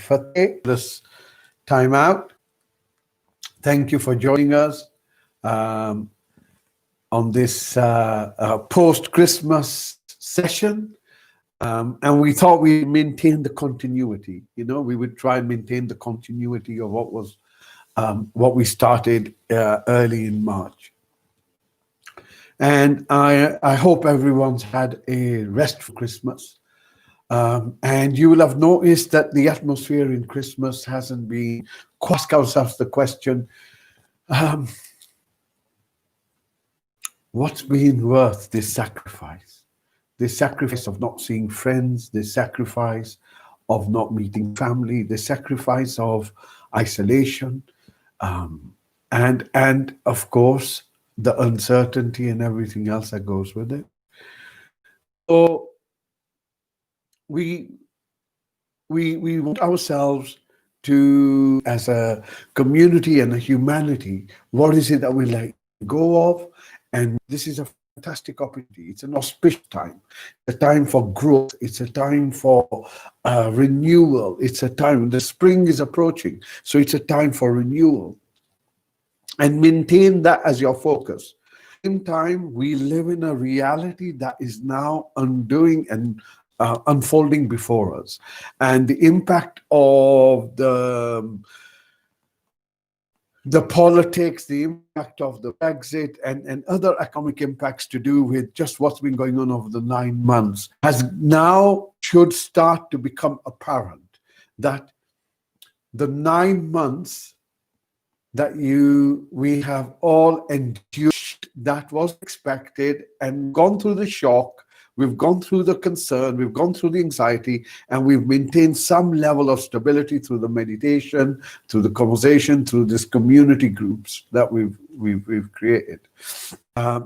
Fateh this time out. Thank you for joining us um, on this post-Christmas session. And we thought we'd maintain the continuity. We would try and maintain the continuity of what we started early in March. And I hope everyone's had a restful Christmas. And you will have noticed that the atmosphere in Christmas hasn't been. Ask ourselves the question, what's been worth this sacrifice? The sacrifice of not seeing friends, the sacrifice of not meeting family, the sacrifice of isolation, and of course, the uncertainty and everything else that goes with it. So we want ourselves to, as a community and a humanity, what is it that we let go of? And this is a fantastic opportunity. It's an auspicious time. It's a time for growth. It's a time for renewal. It's a time, the spring is approaching, so it's a time for renewal. And maintain that as your focus. Same time, we live in a reality that is now undoing and unfolding before us, and the impact of the politics, the impact of the Brexit, and other economic impacts to do with just what's been going on over the 9 months has now should start to become apparent that the 9 months that we have all endured, that was expected, and gone through the shock. We've gone through the concern, we've gone through the anxiety, and we've maintained some level of stability through the meditation, through the conversation, through this community groups that we've created.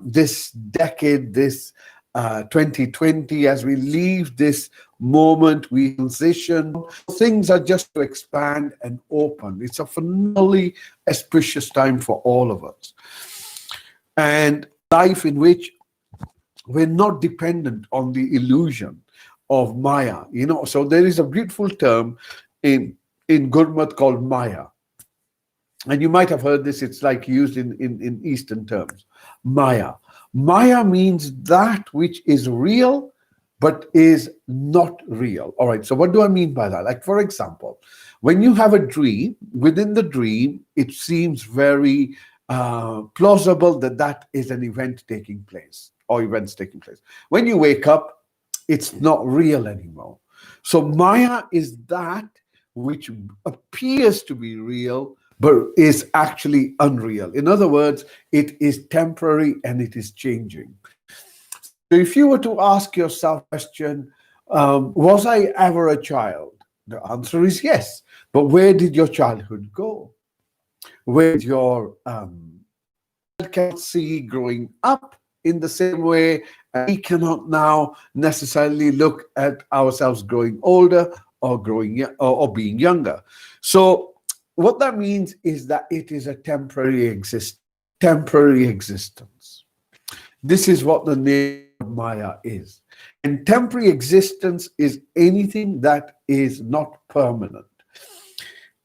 This decade, this 2020, as we leave this moment, we transition. Things are just to expand and open. It's a phenomenally auspicious time for all of us. And life in which we're not dependent on the illusion of Maya. So there is a beautiful term in Gurmat called Maya. And you might have heard this, it's like used in Eastern terms. Maya. Maya means that which is real, but is not real. All right, so what do I mean by that? Like, for example, when you have a dream, within the dream, it seems very plausible that is an event taking place, or events taking place. When you wake up, it's not real anymore. So Maya is that which appears to be real, but is actually unreal. In other words, it is temporary and it is changing. So if you were to ask yourself the question, was I ever a child? The answer is yes. But where did your childhood go? Where did your cannot see growing up in the same way, we cannot now necessarily look at ourselves growing older or growing or being younger. So what that means is that it is a temporary existence. This is what the name of Maya is. And temporary existence is anything that is not permanent.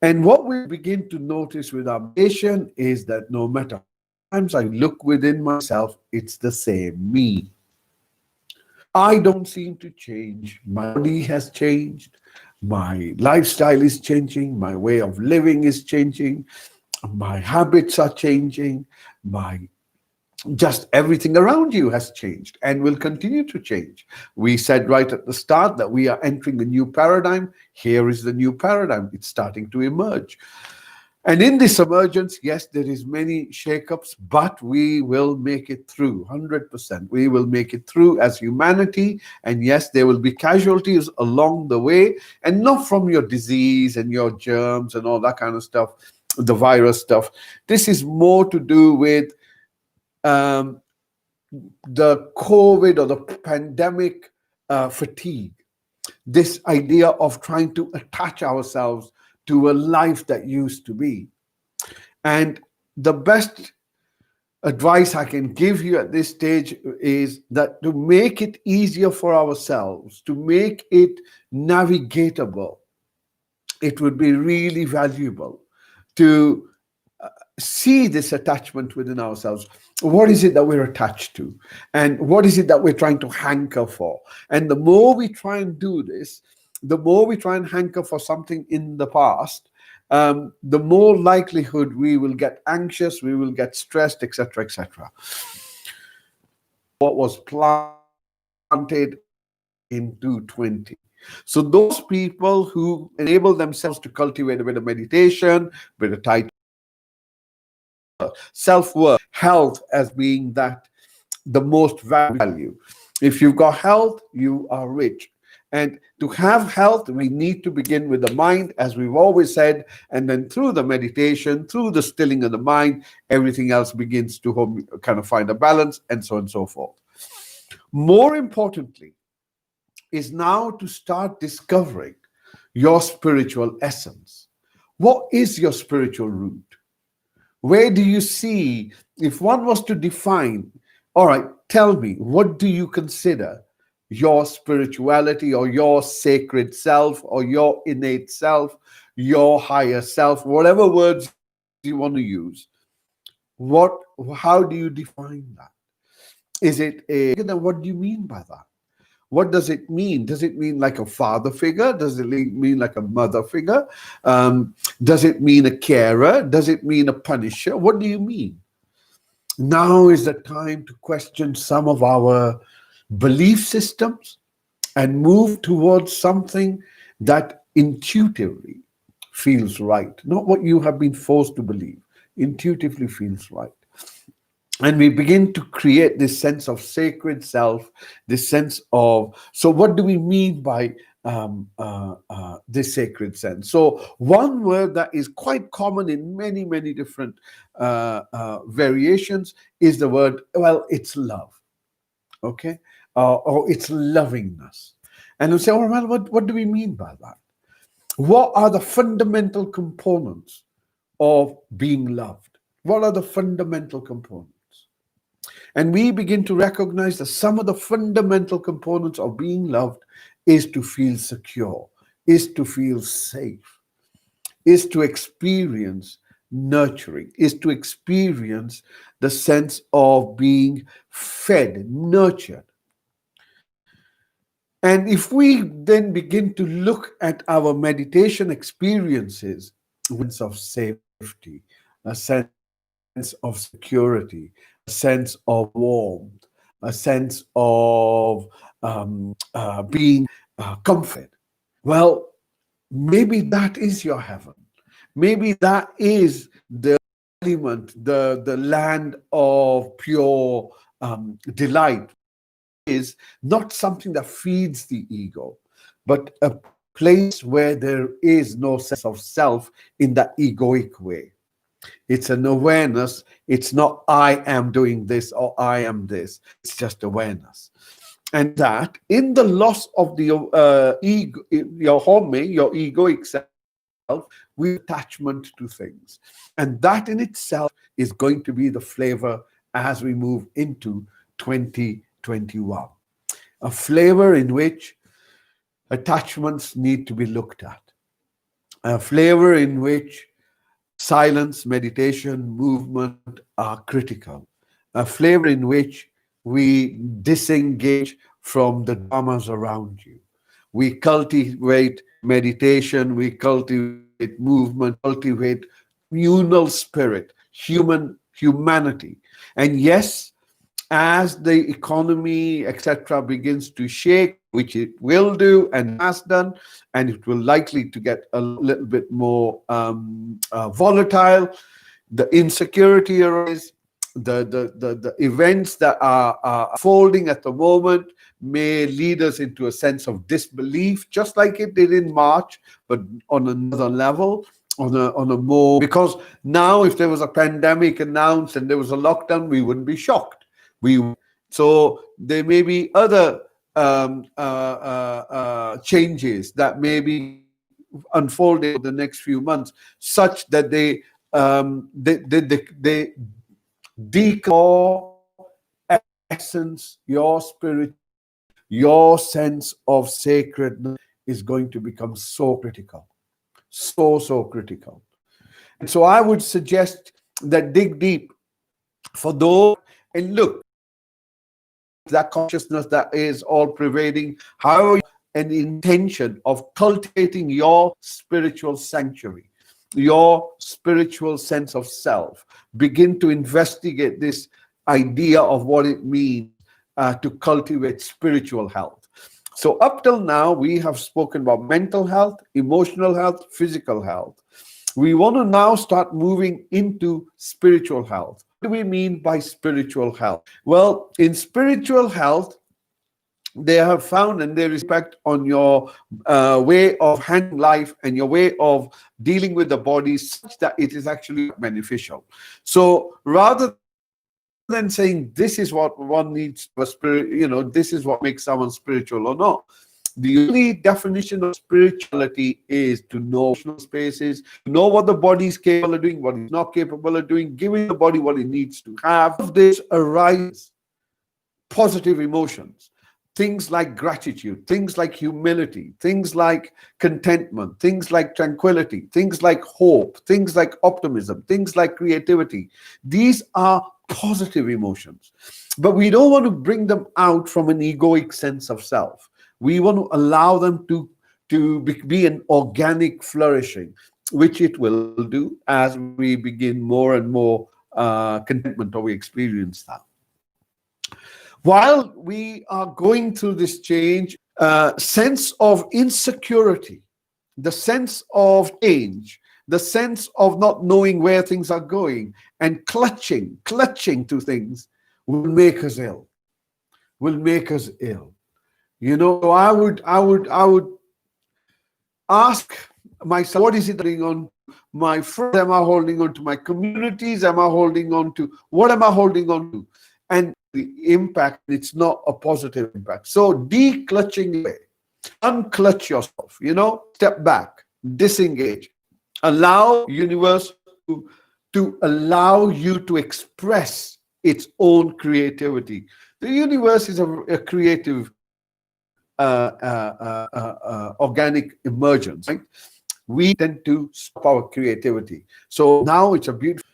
And what we begin to notice with our nation is that no matter how many times I look within myself, it's the same me. I don't seem to change. My body has changed. My lifestyle is changing. My way of living is changing. My habits are changing. Just everything around you has changed and will continue to change. We said right at the start that we are entering a new paradigm. Here is the new paradigm. It's starting to emerge. And in this emergence, yes, there is many shakeups, but we will make it through, 100%. We will make it through as humanity. And yes, there will be casualties along the way, and not from your disease and your germs and all that kind of stuff, the virus stuff. This is more to do with the COVID or the pandemic fatigue. This idea of trying to attach ourselves to a life that used to be. And the best advice I can give you at this stage is that to make it easier for ourselves, to make it navigatable, it would be really valuable to see this attachment within ourselves. What is it that we're attached to? And what is it that we're trying to hanker for? And the more we try and do this, the more we try and hanker for something in the past, the more likelihood we will get anxious, we will get stressed, etc., etc. What was planted in 220. So those people who enable themselves to cultivate a bit of meditation, a bit of tight self-worth, health as being that the most value. If you've got health, you are rich. And to have health, we need to begin with the mind, as we've always said, and then through the meditation, through the stilling of the mind, everything else begins to kind of find a balance, and so on and so forth. More importantly, is now to start discovering your spiritual essence. What is your spiritual root? Where do you see, if one was to define, all right, tell me, what do you consider your spirituality or your sacred self or your innate self, your higher self, whatever words you want to use? How do you define that? Is it what do you mean by that? What does it mean? Does it mean like a father figure? Does it mean like a mother figure? Does it mean a carer? Does it mean a punisher? What do you mean? Now is the time to question some of our belief systems and move towards something that intuitively feels right, not what you have been forced to believe, intuitively feels right. And we begin to create this sense of sacred self, this sense of, so what do we mean by this sacred sense? So one word that is quite common in many, many different variations is the word, well, it's love, okay? Or it's lovingness. And we say, oh, well, what do we mean by that? What are the fundamental components of being loved? What are the fundamental components? And we begin to recognize that some of the fundamental components of being loved is to feel secure, is to feel safe, is to experience nurturing, is to experience the sense of being fed, nurtured. And if we then begin to look at our meditation experiences, a sense of safety, a sense of security, a sense of warmth, a sense of being comfort. Well, maybe that is your heaven. Maybe that is the element, the land of pure delight. Is not something that feeds the ego, but a place where there is no sense of self in that egoic way. It's an awareness. It's not I am doing this or I am this. It's just awareness. And that in the loss of the ego, your home, your egoic self, with attachment to things. And that in itself is going to be the flavor as we move into 2021. A flavor in which attachments need to be looked at. A flavor in which silence, meditation, movement are critical. A flavor in which we disengage from the dramas around you. We cultivate meditation, we cultivate movement, cultivate communal spirit, humanity. And yes, as the economy, etc., begins to shake, which it will do and has done, and it will likely to get a little bit more volatile, the insecurity arises, the events that are unfolding at the moment may lead us into a sense of disbelief, just like it did in March, but on another level, on a more, because now if there was a pandemic announced and there was a lockdown, we wouldn't be shocked. So there may be other changes that may be unfolding in the next few months, such that they decode essence, your spirit, your sense of sacredness is going to become so critical. so critical. And so I would suggest that dig deep for those and look that consciousness that is all pervading, however, an intention of cultivating your spiritual sanctuary, your spiritual sense of self. Begin to investigate this idea of what it means to cultivate spiritual health. So up till now, we have spoken about mental health, emotional health, physical health. We want to now start moving into spiritual health. What do we mean by spiritual health? Well, in spiritual health, they have found and they respect on your way of handling life and your way of dealing with the body such that it is actually beneficial. So rather than saying this is what one needs for spirit, this is what makes someone spiritual or not. The only definition of spirituality is to know emotional spaces, to know what the body is capable of doing, what it's not capable of doing, giving the body what it needs to have. Of this arises positive emotions, things like gratitude, things like humility, things like contentment, things like tranquility, things like hope, things like optimism, things like creativity. These are positive emotions, but we don't want to bring them out from an egoic sense of self. We want to allow them to be an organic flourishing, which it will do as we begin more and more contentment, or we experience that. While we are going through this change, sense of insecurity, the sense of change, the sense of not knowing where things are going, and clutching to things will make us ill. So I would ask myself, what is it holding on to? My friends, am I holding on to my communities? Am I holding on to what am I holding on to? And the impact, it's not a positive impact. So declutching away, unclutch yourself, step back, disengage, allow universe to allow you to express its own creativity. The universe is a creative organic emergence, right? We tend to stop our creativity. So now it's a beautiful.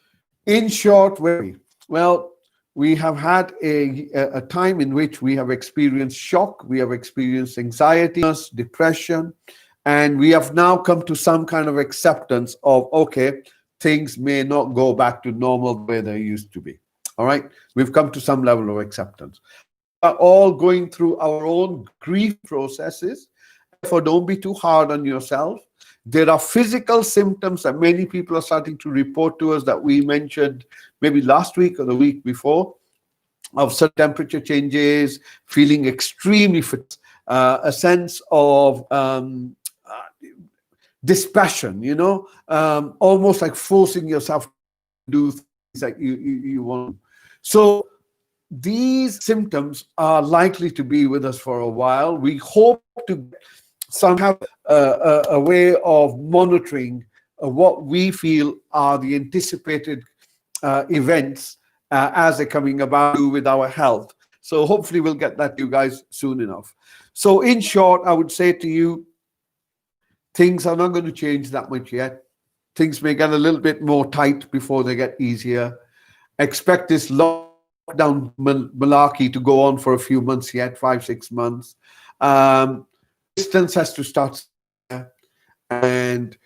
In short, we have had a time in which we have experienced shock, we have experienced anxiety, depression, and we have now come to some kind of acceptance of, okay, things may not go back to normal the way they used to be. All right, we've come to some level of acceptance. We are all going through our own grief processes. Therefore, don't be too hard on yourself. There are physical symptoms that many people are starting to report to us that we mentioned maybe last week or the week before, of certain temperature changes, feeling extremely fit, a sense of dispassion, almost like forcing yourself to do things that you want. So these symptoms are likely to be with us for a while. We hope to somehow have a way of monitoring what we feel are the anticipated events as they're coming about with our health. So hopefully we'll get that to you guys soon enough. So in short, I would say to you, things are not going to change that much yet. Things may get a little bit more tight before they get easier. Expect this lockdown malarkey to go on for a few months yet, 5-6 months. Distance has to start and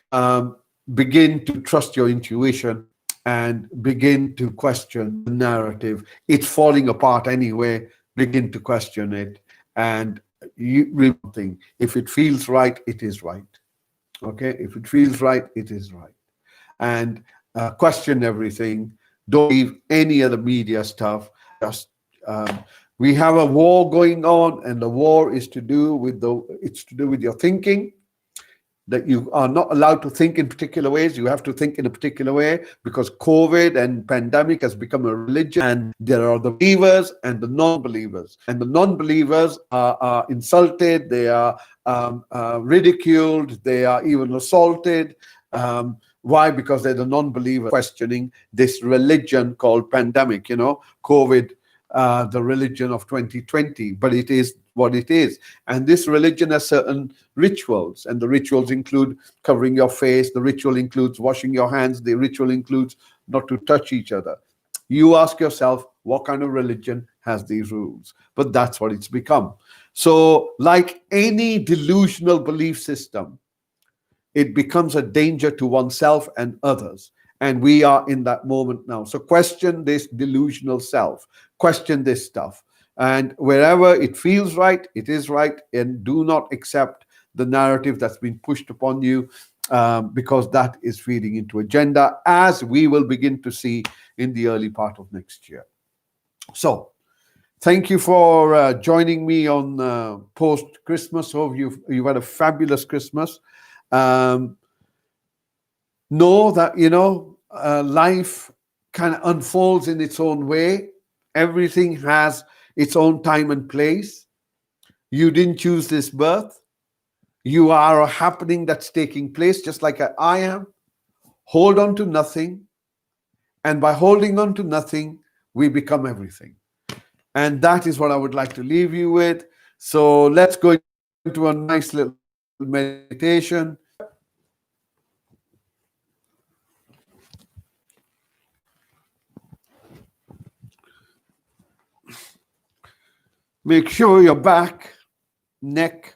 begin to trust your intuition and begin to question the narrative. It's falling apart anyway. Begin to question it, and you really think if it feels right, it is right. Okay, if it feels right, it is right. And question everything. Don't believe any of the media stuff. Just we have a war going on, and the war is to do with your thinking. That you are not allowed to think in particular ways. You have to think in a particular way because COVID and pandemic has become a religion, and there are the believers and the non-believers. And the non-believers are insulted, they are ridiculed, they are even assaulted. Why? Because they're the non-believers questioning this religion called pandemic, COVID the religion of 2020, but it is what it is. And this religion has certain rituals, and the rituals include covering your face, the ritual includes washing your hands, the ritual includes not to touch each other. You ask yourself, what kind of religion has these rules? But that's what it's become. So, like any delusional belief system, it becomes a danger to oneself and others. And we are in that moment now. So question this delusional self, question this stuff. And wherever it feels right, it is right. And do not accept the narrative that's been pushed upon you, because that is feeding into agenda, as we will begin to see in the early part of next year. So thank you for joining me on post-Christmas. Hope you've had a fabulous Christmas. Know that, life kind of unfolds in its own way. Everything has its own time and place. You didn't choose this birth. You are a happening that's taking place, just like I am. Hold on to nothing. And by holding on to nothing, we become everything. And that is what I would like to leave you with. So let's go into a nice little meditation. Make sure your back, neck,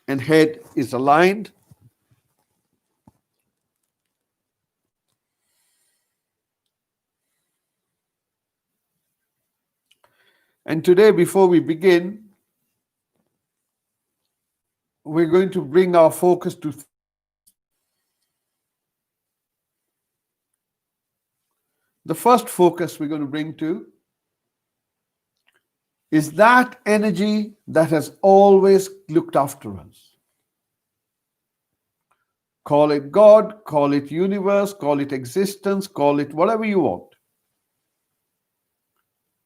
and head is aligned. And today, before we begin, we're going to bring our focus to the first focus we're going to bring to is that energy that has always looked after us. Call it God, call it universe, call it existence, call it whatever you want.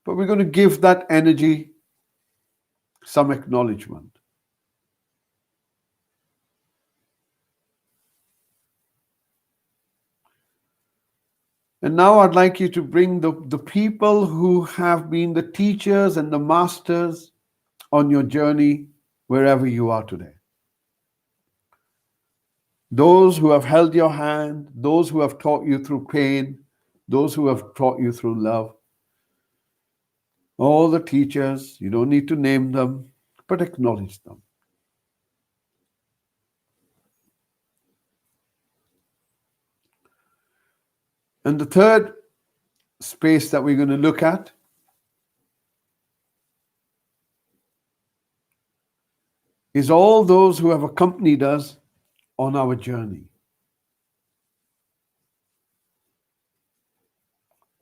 But we're going to give that energy some acknowledgement. And now I'd like you to bring the people who have been the teachers and the masters on your journey wherever you are today. Those who have held your hand, those who have taught you through pain, those who have taught you through love. All the teachers, you don't need to name them, but acknowledge them. And the third space that we're going to look at is all those who have accompanied us on our journey.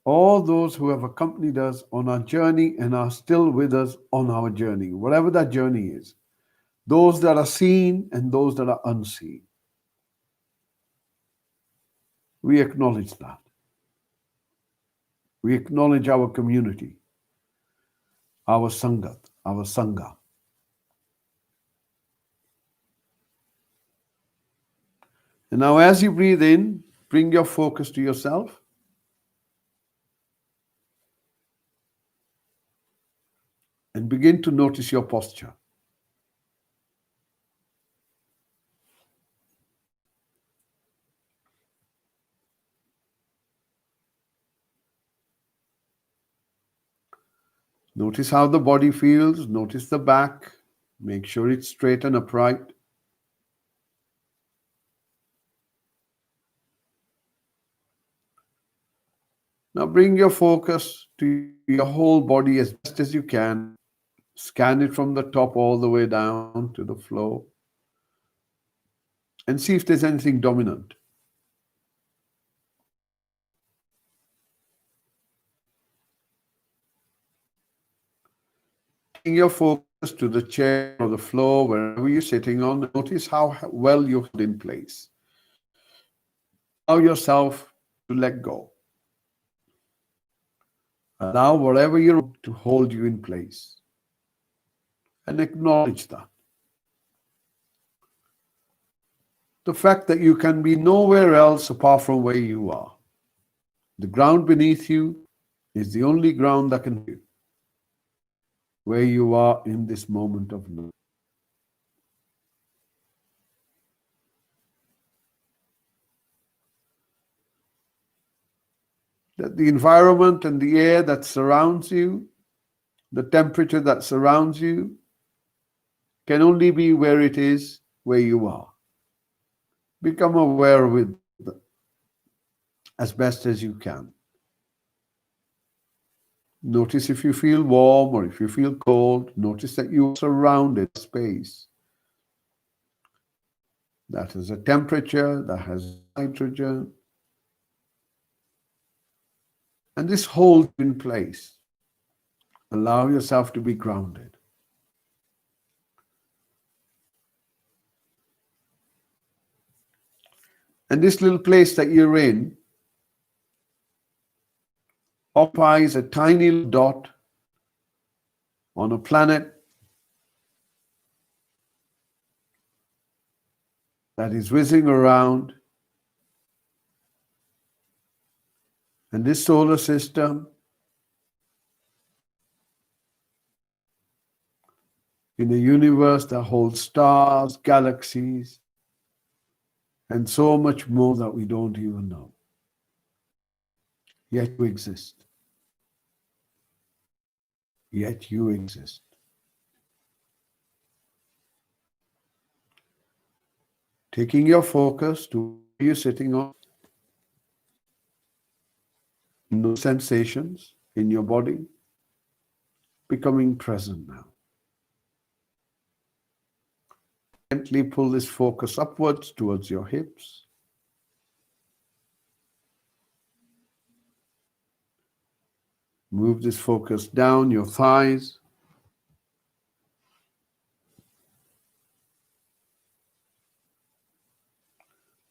All those who have accompanied us on our journey and are still with us on our journey, whatever that journey is. Those that are seen and those that are unseen. We acknowledge that. We acknowledge our community, our sangat, our sangha. And now as you breathe in, bring your focus to yourself. And begin to notice your posture. Notice how the body feels. Notice the back. Make sure it's straight and upright. Now bring your focus to your whole body as best as you can. Scan it from the top all the way down to the floor. And see if there's anything dominant. Bring your focus to the chair or the floor, wherever you're sitting on. Notice how well you're in place. Allow yourself to let go. Allow whatever you're to hold you in place. And acknowledge that. The fact that you can be nowhere else apart from where you are. The ground beneath you is the only ground that can hold you. where you are in this moment of now. That the environment and the air that surrounds you, the temperature that surrounds you, can only be where it is, where you are. Become aware of it as best as you can. Notice if you feel warm or if you feel cold. Notice that you are surrounded by space that has a temperature, that has nitrogen, and this holds you in place. Allow yourself to be grounded. And this little place that you're in occupies a tiny dot on a planet that is whizzing around. And this solar system, in a universe that holds stars, galaxies, and so much more that we don't even know. Yet you exist. Yet you exist. Taking your focus to where you're sitting on, no sensations in your body, becoming present now. Gently pull this focus upwards towards your hips. Move this focus down your thighs.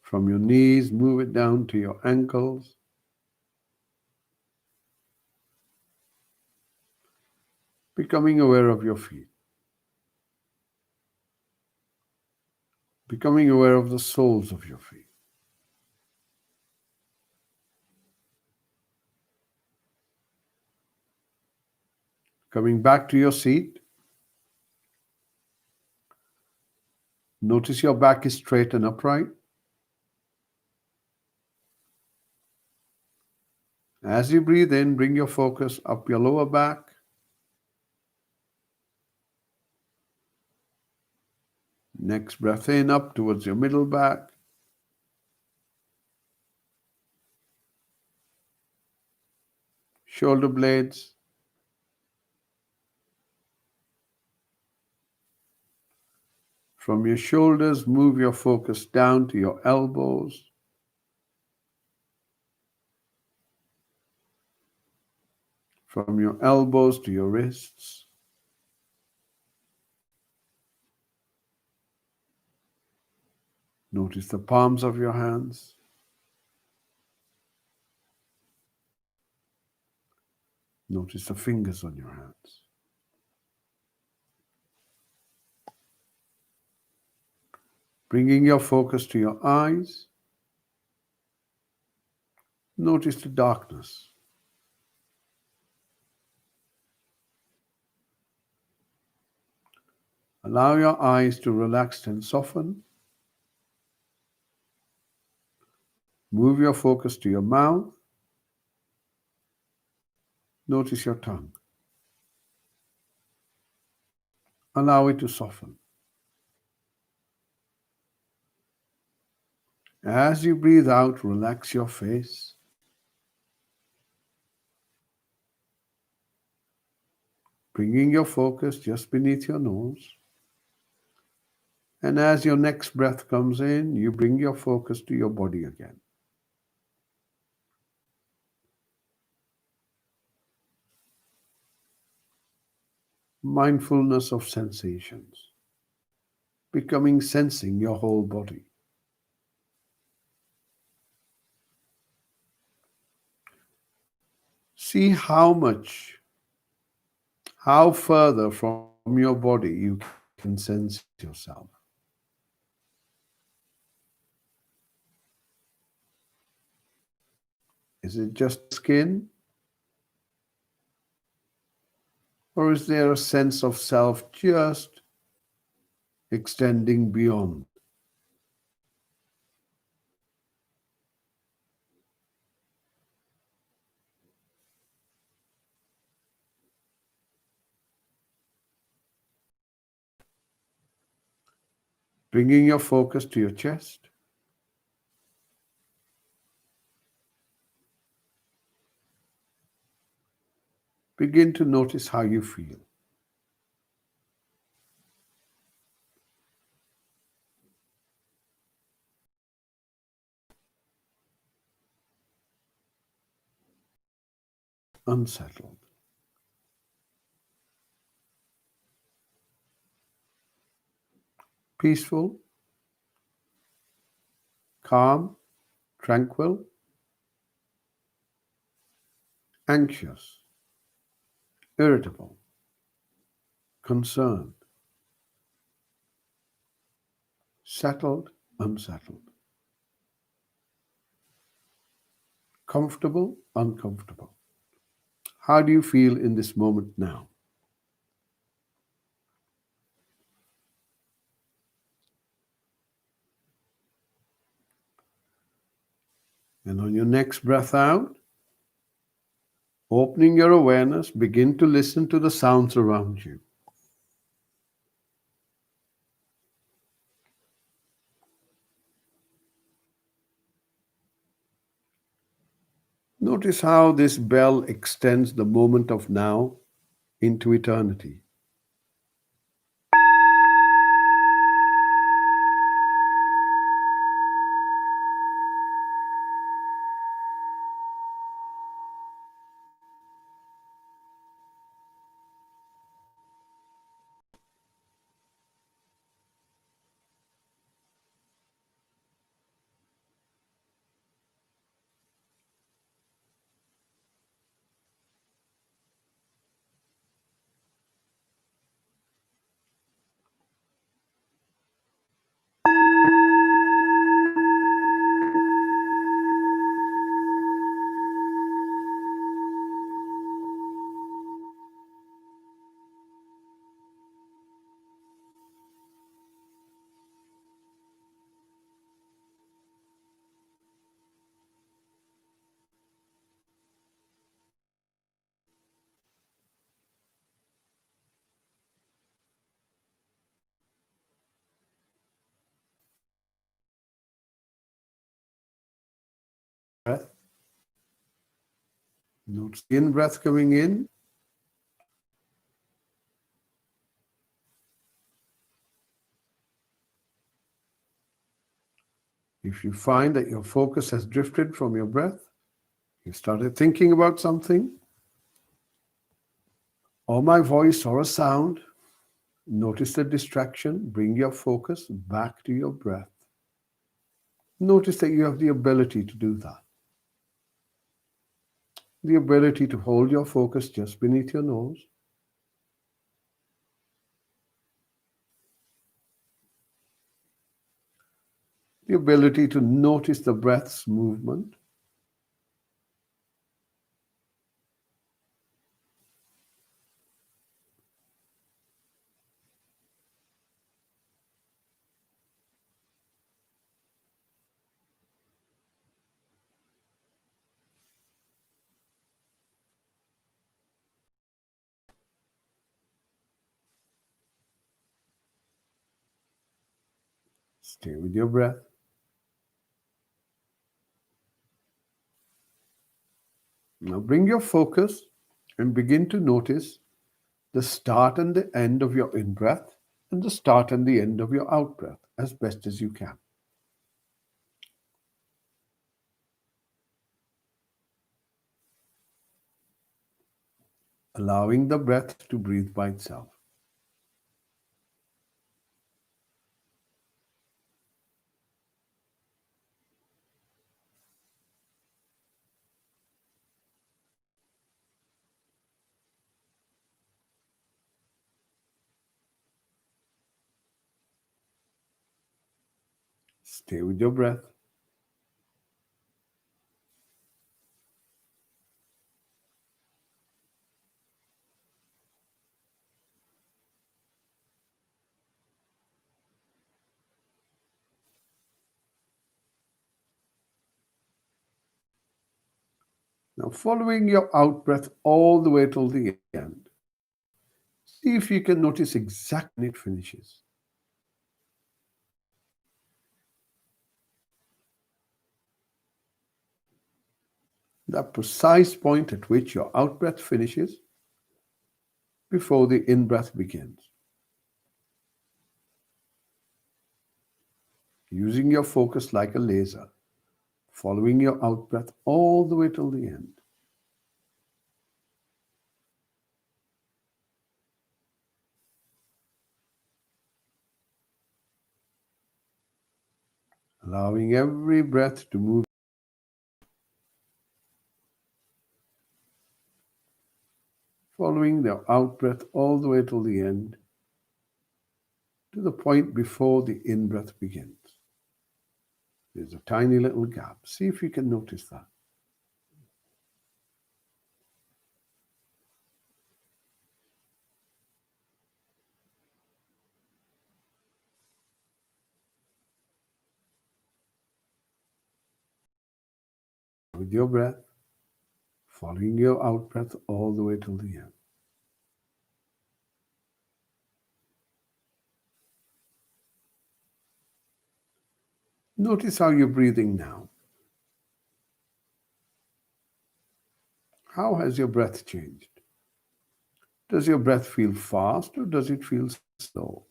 From your knees, move it down to your ankles. Becoming aware of your feet. Becoming aware of the soles of your feet. Coming back to your seat. Notice your back is straight and upright. As you breathe in, bring your focus up your lower back. Next breath in, up towards your middle back. Shoulder blades. From your shoulders, move your focus down to your elbows. From your elbows to your wrists. Notice the palms of your hands. Notice the fingers on your hands. Bringing your focus to your eyes. Notice the darkness. Allow your eyes to relax and soften. Move your focus to your mouth. Notice your tongue. Allow it to soften. As you breathe out, relax your face. Bringing your focus just beneath your nose. And as your next breath comes in, you bring your focus to your body again. Mindfulness of sensations. Becoming sensing your whole body. See how further from your body you can sense yourself. Is it just skin? Or is there a sense of self just extending beyond? Bringing your focus to your chest. Begin to notice how you feel. Unsettled. Peaceful. Calm. Tranquil. Anxious. Irritable. Concerned. Settled. Unsettled. Comfortable. Uncomfortable. How do you feel in this moment now? And on your next breath out, opening your awareness, begin to listen to the sounds around you. Notice how this bell extends the moment of now into eternity. Breath. Notice the in-breath coming in. If you find that your focus has drifted from your breath, you started thinking about something, or my voice or a sound, notice the distraction, bring your focus back to your breath. Notice that you have the ability to do that. The ability to hold your focus just beneath your nose. The ability to notice the breath's movement. Stay with your breath. Now bring your focus and begin to notice the start and the end of your in-breath and the start and the end of your out-breath as best as you can. Allowing the breath to breathe by itself. Stay with your breath. Now, following your out breath all the way till the end, see if you can notice exactly when it finishes. That precise point at which your out breath finishes before the in breath begins. Using your focus like a laser, following your out breath all the way till the end. Allowing every breath to move. Following the out breath all the way till the end, to the point before the in breath begins. There's a tiny little gap. See if you can notice that. With your breath, following your out breath all the way till the end. Notice how you're breathing now. How has your breath changed? Does your breath feel fast or does it feel slow?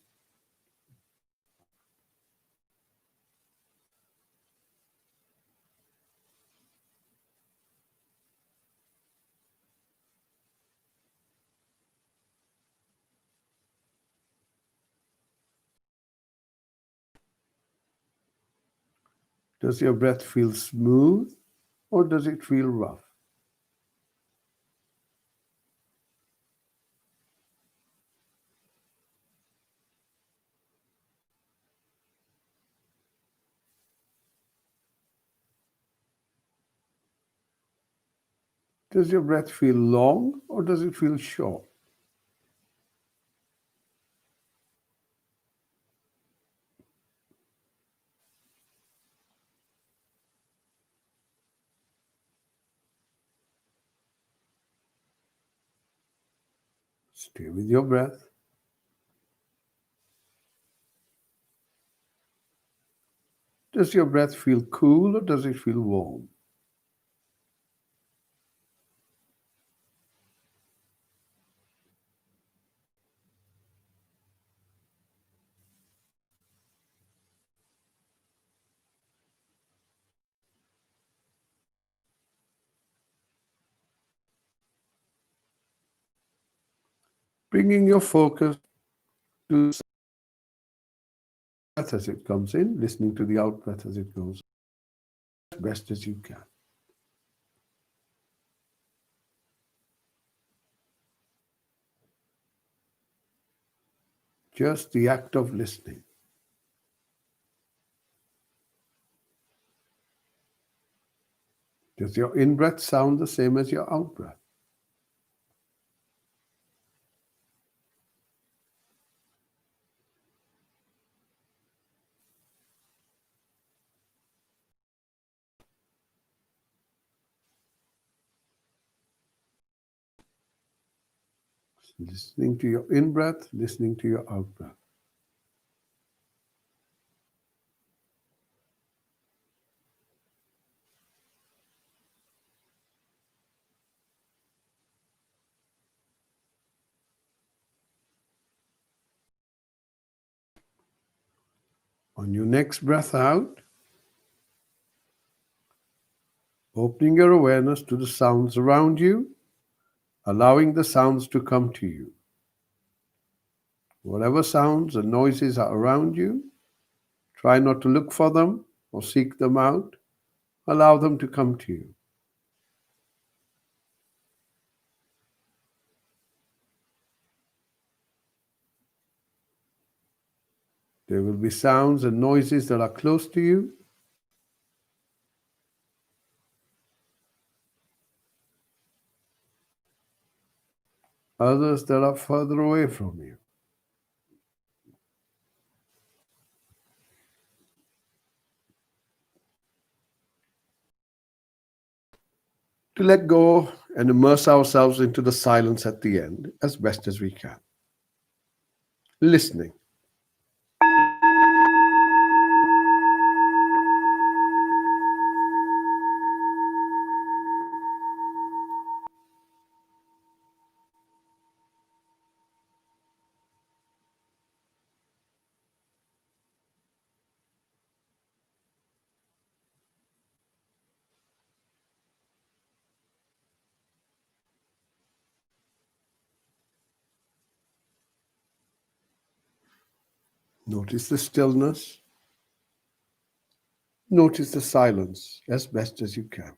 Does your breath feel smooth or does it feel rough? Does your breath feel long or does it feel short? Stay with your breath. Does your breath feel cool or does it feel warm? Bringing your focus to the breath as it comes in, listening to the out breath as it goes, as best as you can. Just the act of listening. Does your in breath sound the same as your out breath? Listening to your in breath, listening to your out breath. On your next breath out, opening your awareness to the sounds around you, allowing the sounds to come to you. Whatever sounds and noises are around you, try not to look for them or seek them out. Allow them to come to you. There will be sounds and noises that are close to you, others that are further away from you. to let go and immerse ourselves into the silence at the end as best as we can. Listening. Notice the stillness. Notice the silence as best as you can.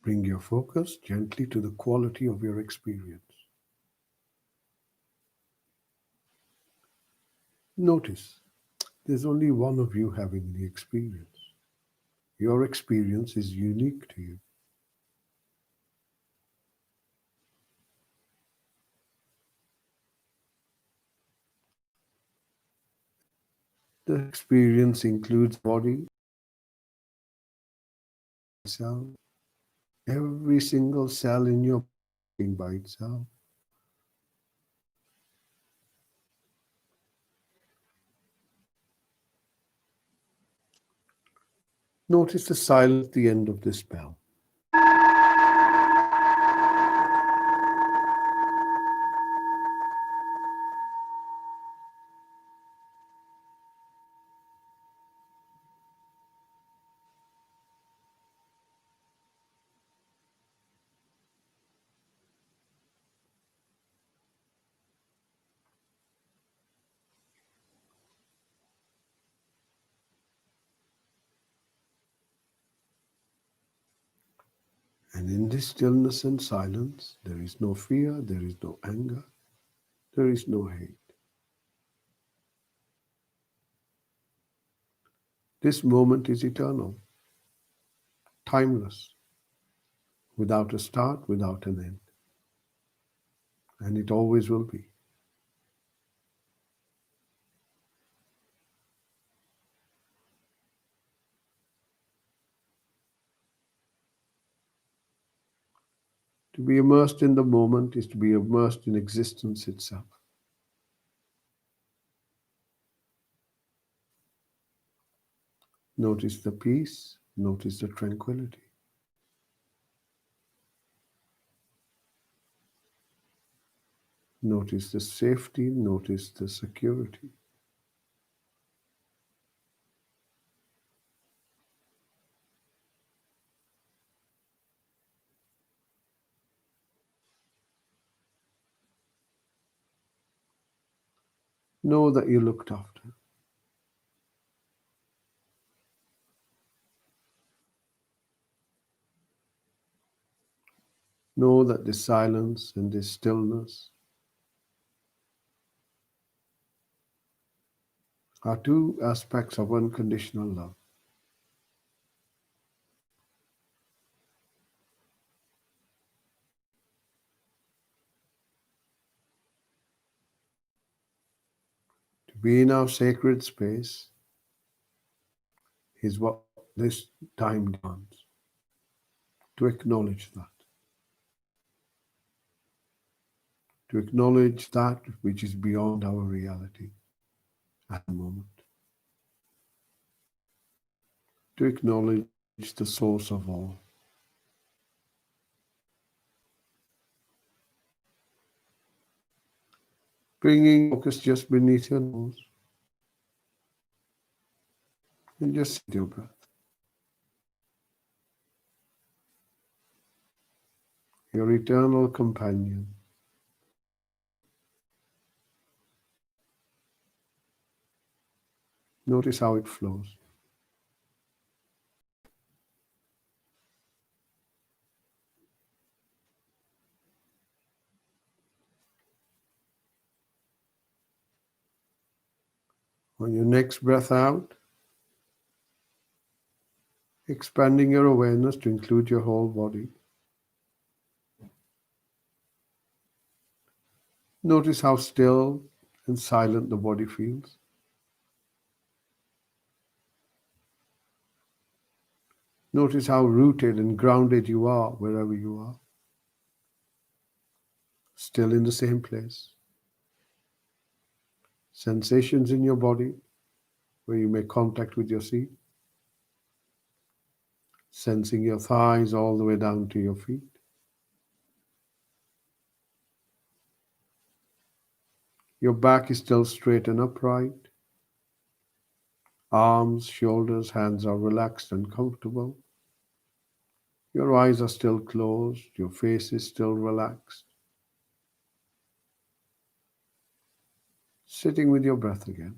Bring your focus gently to the quality of your experience. Notice there's only one of you having the experience. Your experience is unique to you. The experience includes body, cell, every single cell in your body by itself. Notice the silence at the end of this spell. And in this stillness and silence, there is no fear, there is no anger, there is no hate. This moment is eternal, timeless, without a start, without an end. And it always will be. To be immersed in the moment is to be immersed in existence itself. Notice the peace, notice the tranquility. Notice the safety, notice the security. Know that you're looked after. Know that this silence and this stillness are two aspects of unconditional love. be in our sacred space is what this time demands. To acknowledge that. To acknowledge that which is beyond our reality at the moment. To acknowledge the source of all. Bringing focus just beneath your nose. And just sit your breath. Your eternal companion. Notice how it flows. On your next breath out, expanding your awareness to include your whole body. Notice how still and silent the body feels. Notice how rooted and grounded you are wherever you are. Still in the same place. Sensations in your body where you make contact with your seat. Sensing your thighs all the way down to your feet. Your back is still straight and upright. Arms, shoulders, hands are relaxed and comfortable. Your eyes are still closed. Your face is still relaxed. Sitting with your breath again.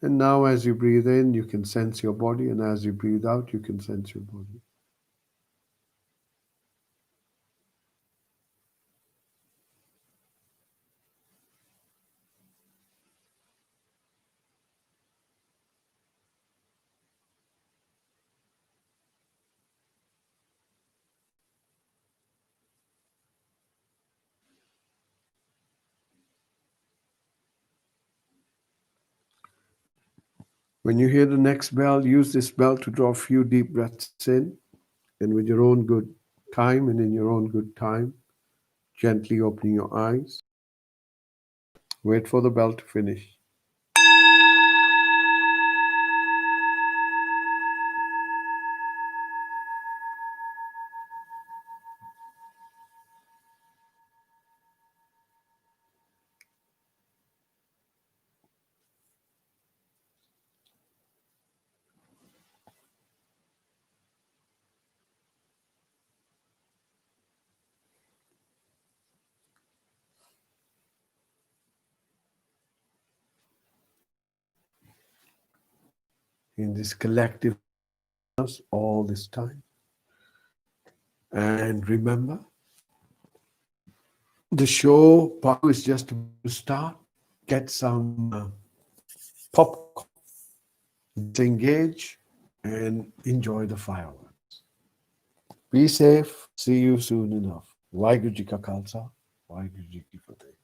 And now as you breathe in, you can sense your body, and as you breathe out, you can sense your body. When you hear the next bell, use this bell to draw a few deep breaths in, and with your own good time and in your own good time, gently opening your eyes. Wait for the bell to finish. In this collective all this time. And remember, the show part is just to start. Get some popcorn, disengage, and enjoy the fireworks. Be safe. See you soon enough. Waheguru Ji Ka Khalsa, Waheguru Ji Ki Fateh.